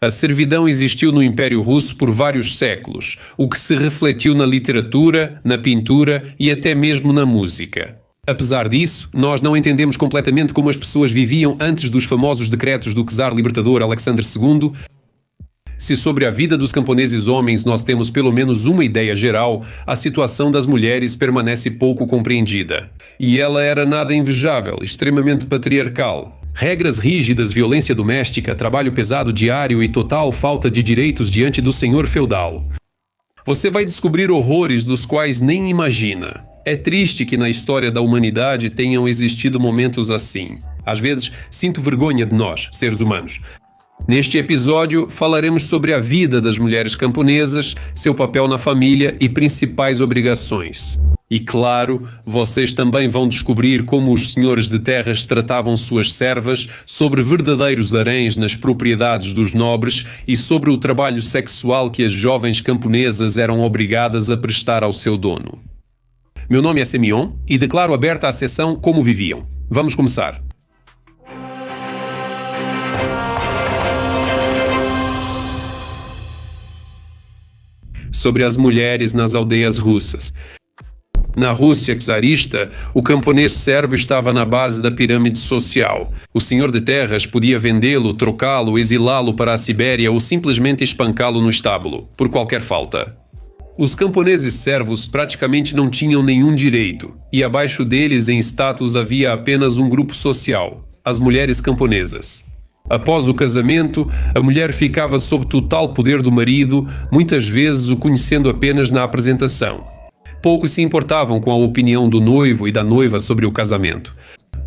A servidão existiu no Império Russo por vários séculos, o que se refletiu na literatura, na pintura e até mesmo na música. Apesar disso, nós não entendemos completamente como as pessoas viviam antes dos famosos decretos do czar libertador Alexandre II. Se sobre a vida dos camponeses homens nós temos pelo menos uma ideia geral, a situação das mulheres permanece pouco compreendida. E ela era nada invejável, extremamente patriarcal. Regras rígidas, violência doméstica, trabalho pesado diário e total falta de direitos diante do senhor feudal. Você vai descobrir horrores dos quais nem imagina. É triste que na história da humanidade tenham existido momentos assim. Às vezes, sinto vergonha de nós, seres humanos. Neste episódio, falaremos sobre a vida das mulheres camponesas, seu papel na família e principais obrigações. E claro, vocês também vão descobrir como os senhores de terras tratavam suas servas, sobre verdadeiros haréns nas propriedades dos nobres e sobre o trabalho sexual que as jovens camponesas eram obrigadas a prestar ao seu dono. Meu nome é Semyon e declaro aberta a sessão Como Viviam. Vamos começar. Sobre as mulheres nas aldeias russas. Na Rússia czarista, o camponês servo estava na base da pirâmide social. O senhor de terras podia vendê-lo, trocá-lo, exilá-lo para a Sibéria ou simplesmente espancá-lo no estábulo, por qualquer falta. Os camponeses servos praticamente não tinham nenhum direito, e abaixo deles em status havia apenas um grupo social, as mulheres camponesas. Após o casamento, a mulher ficava sob total poder do marido, muitas vezes o conhecendo apenas na apresentação. Poucos se importavam com a opinião do noivo e da noiva sobre o casamento.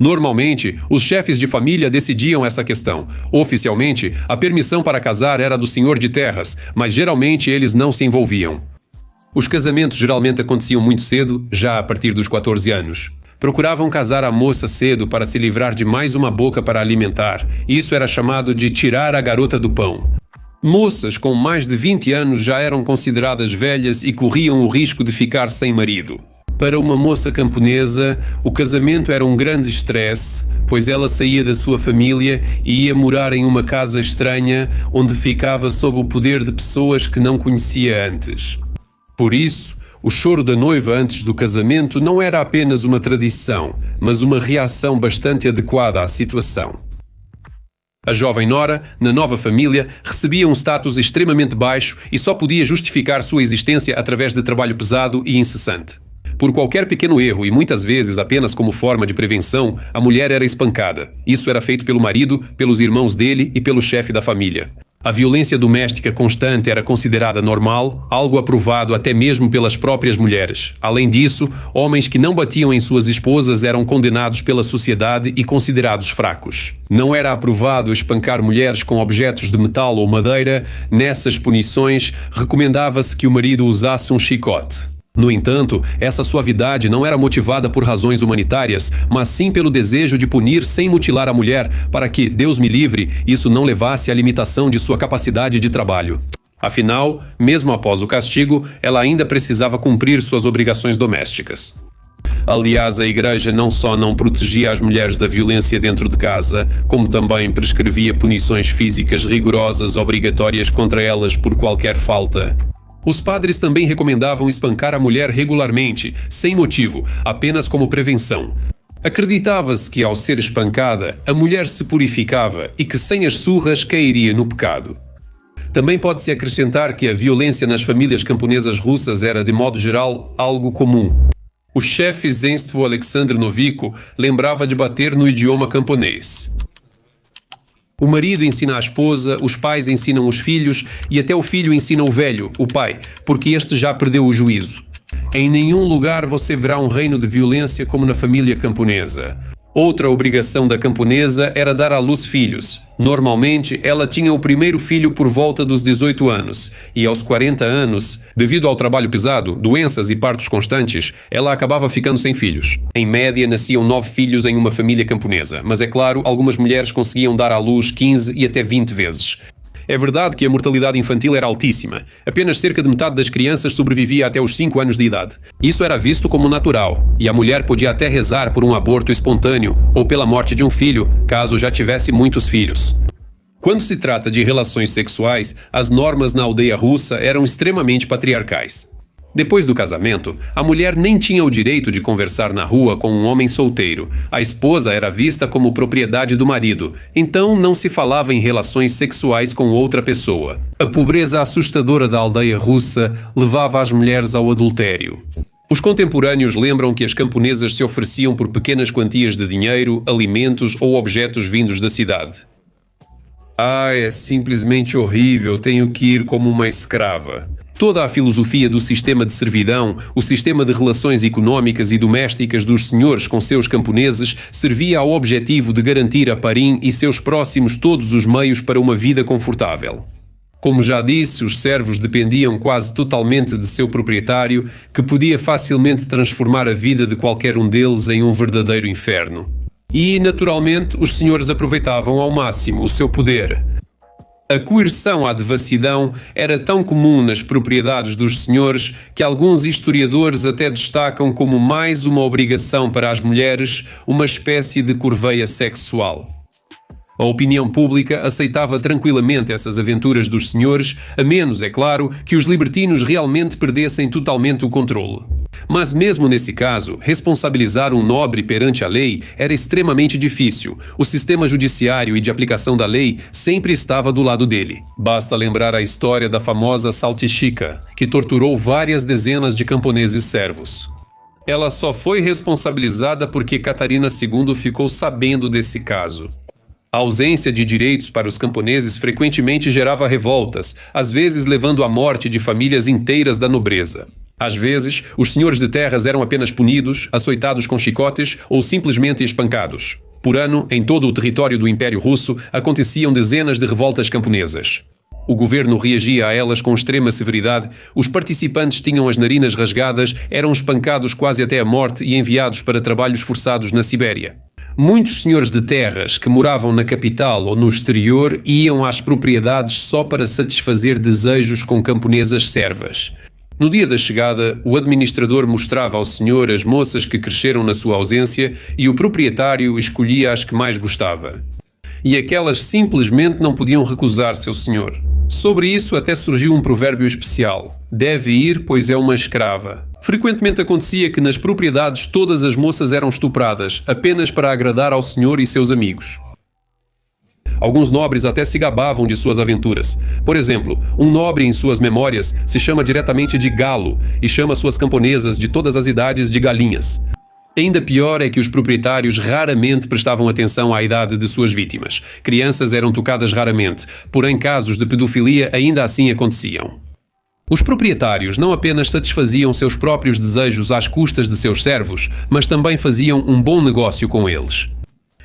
Normalmente, os chefes de família decidiam essa questão. Oficialmente, a permissão para casar era do senhor de terras, mas geralmente eles não se envolviam. Os casamentos geralmente aconteciam muito cedo, já a partir dos 14 anos. Procuravam casar a moça cedo para se livrar de mais uma boca para alimentar. Isso era chamado de tirar a garota do pão. Moças com mais de 20 anos já eram consideradas velhas e corriam o risco de ficar sem marido. Para uma moça camponesa, o casamento era um grande estresse, pois ela saía da sua família e ia morar em uma casa estranha, onde ficava sob o poder de pessoas que não conhecia antes. Por isso, o choro da noiva antes do casamento não era apenas uma tradição, mas uma reação bastante adequada à situação. A jovem nora, na nova família, recebia um status extremamente baixo e só podia justificar sua existência através de trabalho pesado e incessante. Por qualquer pequeno erro, e muitas vezes apenas como forma de prevenção, a mulher era espancada. Isso era feito pelo marido, pelos irmãos dele e pelo chefe da família. A violência doméstica constante era considerada normal, algo aprovado até mesmo pelas próprias mulheres. Além disso, homens que não batiam em suas esposas eram condenados pela sociedade e considerados fracos. Não era aprovado espancar mulheres com objetos de metal ou madeira. Nessas punições, recomendava-se que o marido usasse um chicote. No entanto, essa suavidade não era motivada por razões humanitárias, mas sim pelo desejo de punir sem mutilar a mulher, para que, Deus me livre, isso não levasse à limitação de sua capacidade de trabalho. Afinal, mesmo após o castigo, ela ainda precisava cumprir suas obrigações domésticas. Aliás, a Igreja não só não protegia as mulheres da violência dentro de casa, como também prescrevia punições físicas rigorosas obrigatórias contra elas por qualquer falta. Os padres também recomendavam espancar a mulher regularmente, sem motivo, apenas como prevenção. Acreditava-se que, ao ser espancada, a mulher se purificava e que, sem as surras, cairia no pecado. Também pode-se acrescentar que a violência nas famílias camponesas russas era, de modo geral, algo comum. O chefe Zenstvo Alexandre Novico lembrava de bater no idioma camponês. O marido ensina a esposa, os pais ensinam os filhos e até o filho ensina o velho, o pai, porque este já perdeu o juízo. Em nenhum lugar você verá um reino de violência como na família camponesa. Outra obrigação da camponesa era dar à luz filhos. Normalmente, ela tinha o primeiro filho por volta dos 18 anos, e aos 40 anos, devido ao trabalho pesado, doenças e partos constantes, ela acabava ficando sem filhos. Em média, nasciam 9 filhos em uma família camponesa, mas é claro, algumas mulheres conseguiam dar à luz 15 e até 20 vezes. É verdade que a mortalidade infantil era altíssima. Apenas cerca de metade das crianças sobrevivia até os 5 anos de idade. Isso era visto como natural, e a mulher podia até rezar por um aborto espontâneo ou pela morte de um filho, caso já tivesse muitos filhos. Quando se trata de relações sexuais, as normas na aldeia russa eram extremamente patriarcais. Depois do casamento, a mulher nem tinha o direito de conversar na rua com um homem solteiro. A esposa era vista como propriedade do marido, então não se falava em relações sexuais com outra pessoa. A pobreza assustadora da aldeia russa levava as mulheres ao adultério. Os contemporâneos lembram que as camponesas se ofereciam por pequenas quantias de dinheiro, alimentos ou objetos vindos da cidade. É simplesmente horrível, tenho que ir como uma escrava. Toda a filosofia do sistema de servidão, o sistema de relações económicas e domésticas dos senhores com seus camponeses, servia ao objetivo de garantir a Parim e seus próximos todos os meios para uma vida confortável. Como já disse, os servos dependiam quase totalmente de seu proprietário, que podia facilmente transformar a vida de qualquer um deles em um verdadeiro inferno. E, naturalmente, os senhores aproveitavam ao máximo o seu poder. A coerção à devassidão era tão comum nas propriedades dos senhores que alguns historiadores até destacam como mais uma obrigação para as mulheres, uma espécie de corveia sexual. A opinião pública aceitava tranquilamente essas aventuras dos senhores, a menos, é claro, que os libertinos realmente perdessem totalmente o controle. Mas mesmo nesse caso, responsabilizar um nobre perante a lei era extremamente difícil. O sistema judiciário e de aplicação da lei sempre estava do lado dele. Basta lembrar a história da famosa Saltichica, que torturou várias dezenas de camponeses servos. Ela só foi responsabilizada porque Catarina II ficou sabendo desse caso. A ausência de direitos para os camponeses frequentemente gerava revoltas, às vezes levando à morte de famílias inteiras da nobreza. Às vezes, os senhores de terras eram apenas punidos, açoitados com chicotes ou simplesmente espancados. Por ano, em todo o território do Império Russo, aconteciam dezenas de revoltas camponesas. O governo reagia a elas com extrema severidade, os participantes tinham as narinas rasgadas, eram espancados quase até a morte e enviados para trabalhos forçados na Sibéria. Muitos senhores de terras que moravam na capital ou no exterior iam às propriedades só para satisfazer desejos com camponesas servas. No dia da chegada, o administrador mostrava ao senhor as moças que cresceram na sua ausência e o proprietário escolhia as que mais gostava. E aquelas simplesmente não podiam recusar seu senhor. Sobre isso até surgiu um provérbio especial: deve ir, pois é uma escrava. Frequentemente acontecia que nas propriedades todas as moças eram estupradas, apenas para agradar ao senhor e seus amigos. Alguns nobres até se gabavam de suas aventuras. Por exemplo, um nobre em suas memórias se chama diretamente de galo e chama suas camponesas de todas as idades de galinhas. Ainda pior é que os proprietários raramente prestavam atenção à idade de suas vítimas. Crianças eram tocadas raramente, porém casos de pedofilia ainda assim aconteciam. Os proprietários não apenas satisfaziam seus próprios desejos às custas de seus servos, mas também faziam um bom negócio com eles.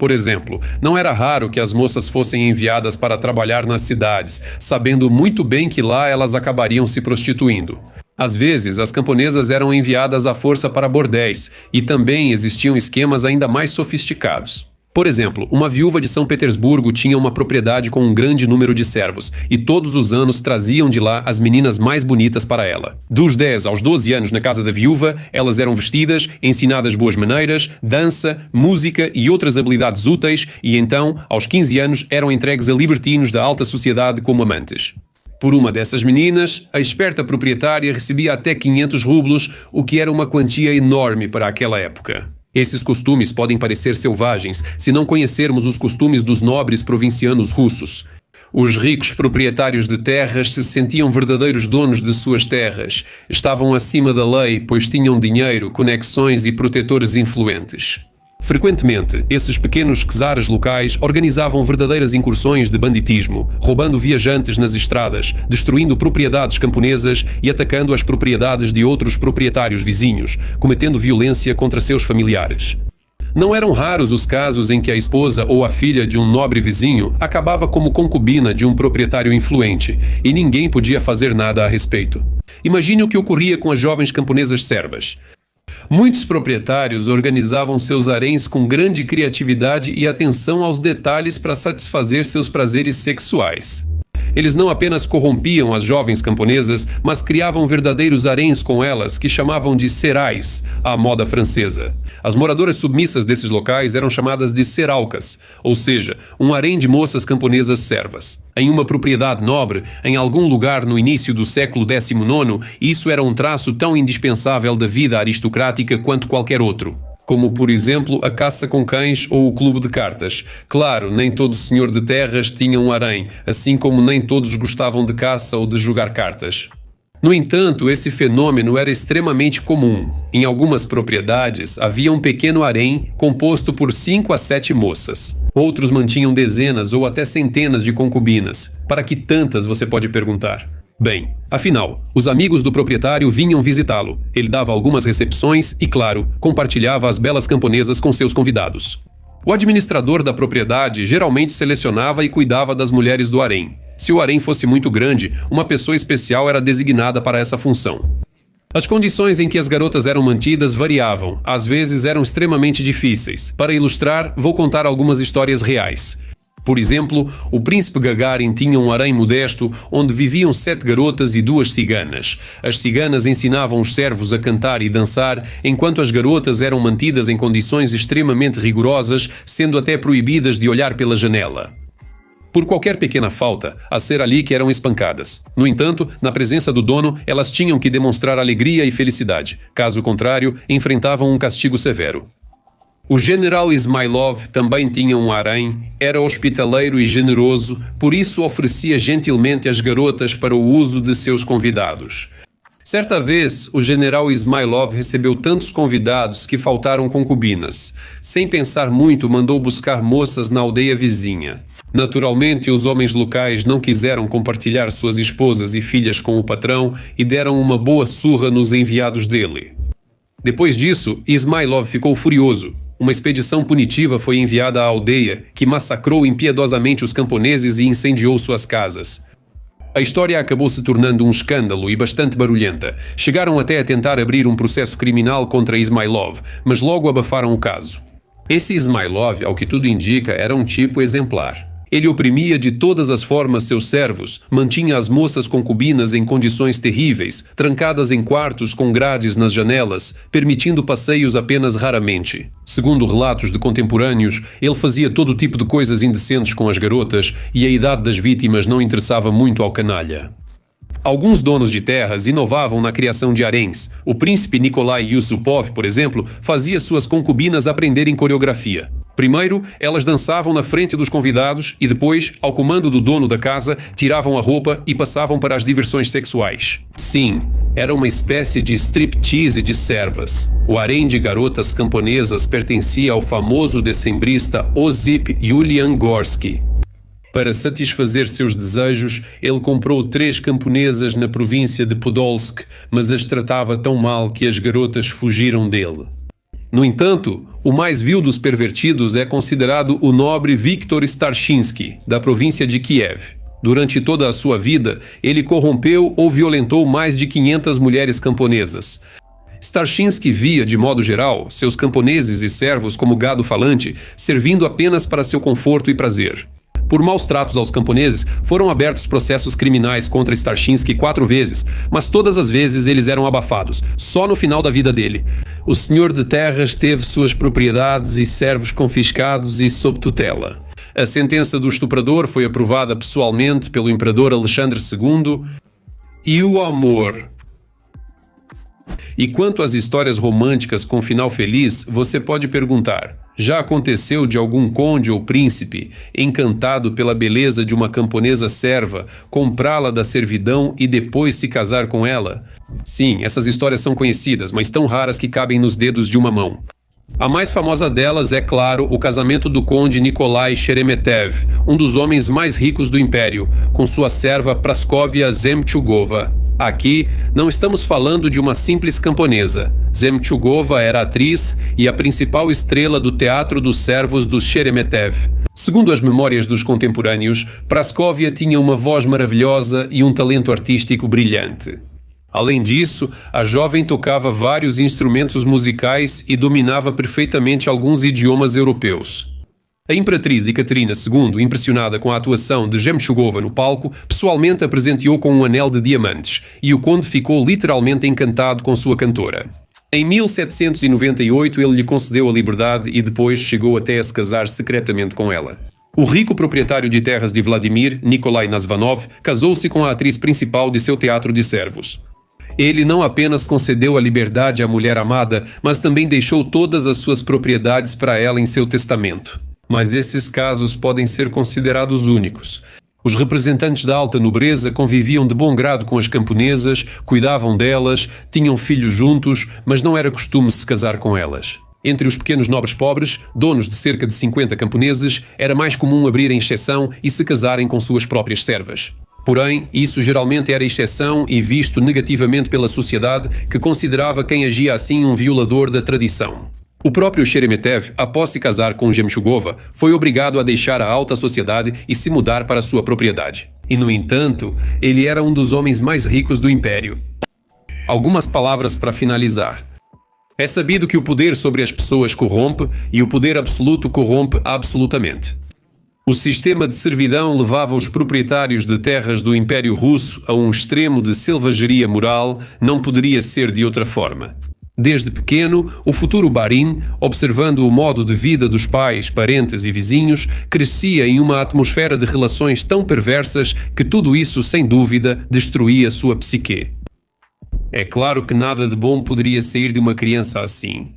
Por exemplo, não era raro que as moças fossem enviadas para trabalhar nas cidades, sabendo muito bem que lá elas acabariam se prostituindo. Às vezes, as camponesas eram enviadas à força para bordéis, e também existiam esquemas ainda mais sofisticados. Por exemplo, uma viúva de São Petersburgo tinha uma propriedade com um grande número de servos, e todos os anos traziam de lá as meninas mais bonitas para ela. Dos 10 aos 12 anos na casa da viúva, elas eram vestidas, ensinadas boas maneiras, dança, música e outras habilidades úteis, e então, aos 15 anos, eram entregues a libertinos da alta sociedade como amantes. Por uma dessas meninas, a esperta proprietária recebia até 500 rublos, o que era uma quantia enorme para aquela época. Esses costumes podem parecer selvagens se não conhecermos os costumes dos nobres provincianos russos. Os ricos proprietários de terras se sentiam verdadeiros donos de suas terras. Estavam acima da lei, pois tinham dinheiro, conexões e protetores influentes. Frequentemente, esses pequenos czares locais organizavam verdadeiras incursões de banditismo, roubando viajantes nas estradas, destruindo propriedades camponesas e atacando as propriedades de outros proprietários vizinhos, cometendo violência contra seus familiares. Não eram raros os casos em que a esposa ou a filha de um nobre vizinho acabava como concubina de um proprietário influente, e ninguém podia fazer nada a respeito. Imagine o que ocorria com as jovens camponesas servas. Muitos proprietários organizavam seus haréns com grande criatividade e atenção aos detalhes para satisfazer seus prazeres sexuais. Eles não apenas corrompiam as jovens camponesas, mas criavam verdadeiros haréns com elas, que chamavam de serais, à moda francesa. As moradoras submissas desses locais eram chamadas de seraucas, ou seja, um harém de moças camponesas servas. Em uma propriedade nobre, em algum lugar no início do século XIX, isso era um traço tão indispensável da vida aristocrática quanto qualquer outro. Como, por exemplo, a caça com cães ou o clube de cartas. Claro, nem todo senhor de terras tinha um harém, assim como nem todos gostavam de caça ou de jogar cartas. No entanto, esse fenômeno era extremamente comum. Em algumas propriedades, havia um pequeno harém composto por 5 a 7 moças. Outros mantinham dezenas ou até centenas de concubinas. Para que tantas, você pode perguntar? Bem, afinal, os amigos do proprietário vinham visitá-lo. Ele dava algumas recepções e, claro, compartilhava as belas camponesas com seus convidados. O administrador da propriedade geralmente selecionava e cuidava das mulheres do harém. Se o harém fosse muito grande, uma pessoa especial era designada para essa função. As condições em que as garotas eram mantidas variavam, às vezes eram extremamente difíceis. Para ilustrar, vou contar algumas histórias reais. Por exemplo, o príncipe Gagarin tinha um harém modesto onde viviam 7 garotas e 2 ciganas. As ciganas ensinavam os servos a cantar e dançar, enquanto as garotas eram mantidas em condições extremamente rigorosas, sendo até proibidas de olhar pela janela. Por qualquer pequena falta, a ser ali que eram espancadas. No entanto, na presença do dono, elas tinham que demonstrar alegria e felicidade. Caso contrário, enfrentavam um castigo severo. O general Ismailov também tinha um harém, era hospitaleiro e generoso, por isso oferecia gentilmente as garotas para o uso de seus convidados. Certa vez, o general Ismailov recebeu tantos convidados que faltaram concubinas. Sem pensar muito, mandou buscar moças na aldeia vizinha. Naturalmente, os homens locais não quiseram compartilhar suas esposas e filhas com o patrão e deram uma boa surra nos enviados dele. Depois disso, Ismailov ficou furioso. Uma expedição punitiva foi enviada à aldeia, que massacrou impiedosamente os camponeses e incendiou suas casas. A história acabou se tornando um escândalo e bastante barulhenta. Chegaram até a tentar abrir um processo criminal contra Ismailov, mas logo abafaram o caso. Esse Ismailov, ao que tudo indica, era um tipo exemplar. Ele oprimia de todas as formas seus servos, mantinha as moças concubinas em condições terríveis, trancadas em quartos com grades nas janelas, permitindo passeios apenas raramente. Segundo relatos de contemporâneos, ele fazia todo tipo de coisas indecentes com as garotas e a idade das vítimas não interessava muito ao canalha. Alguns donos de terras inovavam na criação de haréns. O príncipe Nikolai Yusupov, por exemplo, fazia suas concubinas aprenderem coreografia. Primeiro, elas dançavam na frente dos convidados e depois, ao comando do dono da casa, tiravam a roupa e passavam para as diversões sexuais. Sim, era uma espécie de striptease de servas. O harém de garotas camponesas pertencia ao famoso decembrista Osip Yulian-Gorsky. Para satisfazer seus desejos, ele comprou 3 camponesas na província de Podolsk, mas as tratava tão mal que as garotas fugiram dele. No entanto, o mais vil dos pervertidos é considerado o nobre Viktor Starshinsky, da província de Kiev. Durante toda a sua vida, ele corrompeu ou violentou mais de 500 mulheres camponesas. Starshinsky via, de modo geral, seus camponeses e servos como gado falante, servindo apenas para seu conforto e prazer. Por maus tratos aos camponeses, foram abertos processos criminais contra Starshinsky 4 vezes, mas todas as vezes eles eram abafados, só no final da vida dele. O senhor de terras teve suas propriedades e servos confiscados e sob tutela. A sentença do estuprador foi aprovada pessoalmente pelo imperador Alexandre II. E o amor? E quanto às histórias românticas com final feliz, você pode perguntar: já aconteceu de algum conde ou príncipe, encantado pela beleza de uma camponesa serva, comprá-la da servidão e depois se casar com ela? Sim, essas histórias são conhecidas, mas tão raras que cabem nos dedos de uma mão. A mais famosa delas é, claro, o casamento do conde Nikolai Sheremetev, um dos homens mais ricos do império, com sua serva Praskovia Zemtchugova. Aqui, não estamos falando de uma simples camponesa. Zemtchugova era atriz e a principal estrela do Teatro dos Servos dos Sheremetev. Segundo as memórias dos contemporâneos, Praskovia tinha uma voz maravilhosa e um talento artístico brilhante. Além disso, a jovem tocava vários instrumentos musicais e dominava perfeitamente alguns idiomas europeus. A imperatriz Ekaterina II, impressionada com a atuação de Jemchugova no palco, pessoalmente a presenteou com um anel de diamantes, e o conde ficou literalmente encantado com sua cantora. Em 1798 ele lhe concedeu a liberdade e depois chegou até a se casar secretamente com ela. O rico proprietário de terras de Vladimir, Nikolai Nazvanov, casou-se com a atriz principal de seu teatro de servos. Ele não apenas concedeu a liberdade à mulher amada, mas também deixou todas as suas propriedades para ela em seu testamento. Mas esses casos podem ser considerados únicos. Os representantes da alta nobreza conviviam de bom grado com as camponesas, cuidavam delas, tinham filhos juntos, mas não era costume se casar com elas. Entre os pequenos nobres pobres, donos de cerca de 50 camponeses, era mais comum abrirem exceção e se casarem com suas próprias servas. Porém, isso geralmente era exceção e visto negativamente pela sociedade, que considerava quem agia assim um violador da tradição. O próprio Sheremetev, após se casar com Jemchugova, foi obrigado a deixar a alta sociedade e se mudar para sua propriedade. E, no entanto, ele era um dos homens mais ricos do império. Algumas palavras para finalizar. É sabido que o poder sobre as pessoas corrompe e o poder absoluto corrompe absolutamente. O sistema de servidão levava os proprietários de terras do Império Russo a um extremo de selvageria moral, não poderia ser de outra forma. Desde pequeno, o futuro barin, observando o modo de vida dos pais, parentes e vizinhos, crescia em uma atmosfera de relações tão perversas que tudo isso, sem dúvida, destruía sua psique. É claro que nada de bom poderia sair de uma criança assim.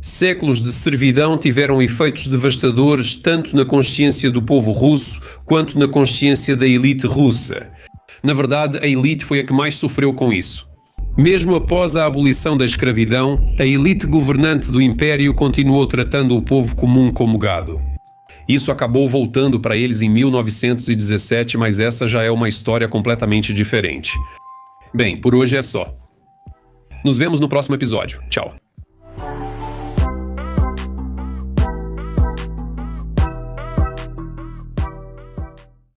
Séculos de servidão tiveram efeitos devastadores tanto na consciência do povo russo quanto na consciência da elite russa. Na verdade, a elite foi a que mais sofreu com isso. Mesmo após a abolição da escravidão, a elite governante do império continuou tratando o povo comum como gado. Isso acabou voltando para eles em 1917, mas essa já é uma história completamente diferente. Bem, por hoje é só. Nos vemos no próximo episódio. Tchau.